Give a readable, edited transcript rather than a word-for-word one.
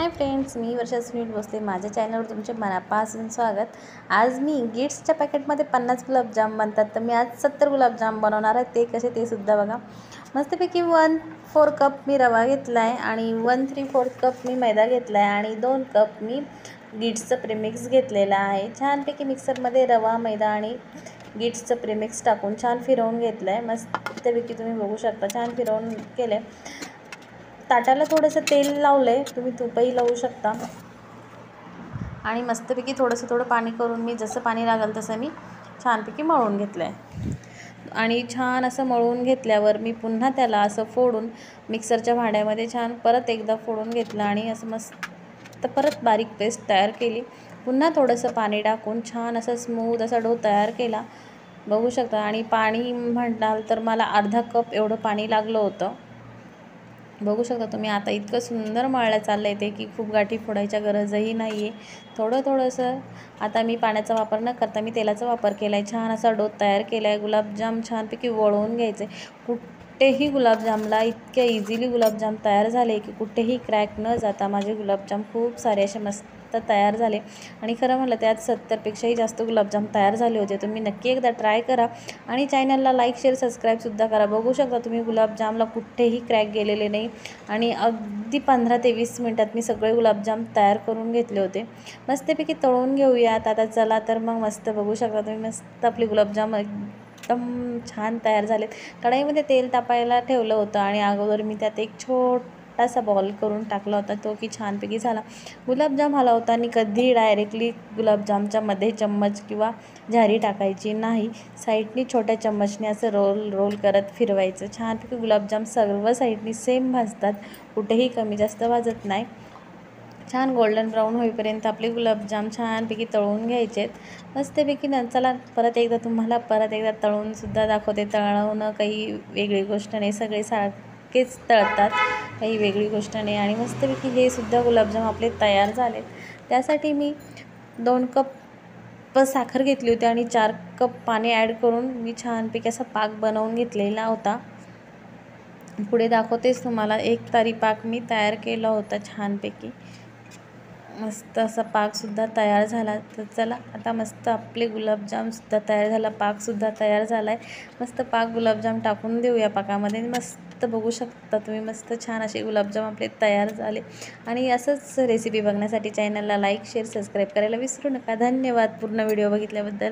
Hi friends, मी वर्षा सुनील भोसले. माझ्या चॅनलवर तुमचे मनापासून स्वागत. आज मी गिट्सच्या पॅकेटमध्ये 50 गुलाबजाम बनतात, तर मी आज 70 गुलाबजाम बनवणार आहे. ते कसे ते सुद्धा बघा. मस्तपैकी 1/4 कप मी रवा घेतला आहे आणि 1/3 कप मी मैदा घेतला आहे आणि 2 कप मी गिट्सचं प्रीमिक्स घेतलेलं आहे. छानपैकी मिक्सरमध्ये रवा, मैदा आणि गिट्सचं प्रीमिक्स टाकून छान फिरवून घेतलं आहे. मस्तपैकी तुम्ही बघू शकता, छान फिरवून केलं आहे. ताटाला थोडंसं तेल लावलं आहे, तुम्ही तूपही लावू शकता. आणि मस्तपैकी थोडं पाणी करून मी जसं पाणी लागेल तसं मी छानपैकी मळून घेतलं आहे. आणि छान असं मळून घेतल्यावर मी पुन्हा त्याला असं फोडून मिक्सरच्या भांड्यामध्ये छान परत एकदा फोडून घेतलं आणि असं मस्त परत बारीक पेस्ट तयार केली. पुन्हा थोडंसं पाणी टाकून छान असा स्मूथ असा डो तयार केला, बघू शकता. आणि पाणी म्हणाल तर मला अर्धा कप एवढं पाणी लागलं होतं, बघू शकता तुम्ही. आता इतकं सुंदर मळलं चाललं आहे ते की खूप गाठी फोडायच्या गरजही नाही आहे. थोडंसं आता मी पाण्याचा वापर न करता मी तेलाचा वापर केला आहे. छान असा डो तयार केला आहे. गुलाबजाम छानपैकी वळवून घ्यायचे. कुठेही गुलाबजामला इतक्या इझिली गुलाबजाम तयार झाले की कुठेही क्रॅक न जाता माझे गुलाबजाम खूप सारे असे मस्त तयार झाले. आणि खरं म्हटलं त्यात 70पेक्षाही जास्त गुलाबजाम तयार झाले होते. तुम्ही नक्की एकदा ट्राय करा आणि चॅनलला लाईक, शेअर, सबस्क्राईबसुद्धा करा. बघू शकता तुम्ही गुलाबजामला कुठेही क्रॅक गेलेले नाही आणि अगदी 15 ते 20 मिनटात मी सगळे गुलाबजाम तयार करून घेतले होते. मस्तपैकी तळून घेऊयात आता. चला तर मग मस्त बघू शकता तुम्ही, मस्त आपले गुलाबजाम एकदम छान तयार झालेत. कढईमध्ये तेल तापायला ठेवलं होतं आणि अगोदर मी त्यात एक छोटासा बॉल करून टाकला होता, तो की छानपैकी झाला. गुलाबजाम हलवताना कधी डायरेक्टली गुलाबजामच्या मध्ये चम्मच किंवा झारी टाकायची नाही. साईडनी छोट्या चम्मचने असं रोल करत फिरवायचं. छानपैकी गुलाबजाम सर्व साईडनी सेम भाजतात, कुठेही कमी जास्त भाजत नाही. छान गोल्डन ब्राऊन होईपर्यंत आपले गुलाबजाम छानपैकी तळून घ्यायचे आहेत. मस्तपैकी चला परत एकदा तळूनसुद्धा दाखवते. तळवणं काही वेगळी गोष्ट नाही, सगळे सारखेच तळतात, काही वेगळी गोष्ट नाही. आणि मस्तपैकी हे सुद्धा गुलाबजाम आपले तयार झालेत. त्यासाठी मी 2 कप साखर घेतली होती आणि 4 कप पाणी ॲड करून मी छानपैकी असा पाक बनवून घेतलेला होता. पुढे दाखवतेच तुम्हाला. एक तारी पाक मी तयार केला होता छानपैकी. मस्त असा पाकसुद्धा तयार झाला. तर चला आता मस्त आपले गुलाबजामसुद्धा तयार झाला, पाकसुद्धा तयार झाला आहे. मस्त पाक गुलाबजाम टाकून देऊया पाकामध्ये. मस्त बघू शकता तुम्ही, मस्त छान असे गुलाबजाम आपले तयार झाले. आणि असंच रेसिपी बघण्यासाठी चॅनलला लाईक, शेअर, सबस्क्राईब करायला विसरू नका. धन्यवाद पूर्ण व्हिडिओ बघितल्याबद्दल.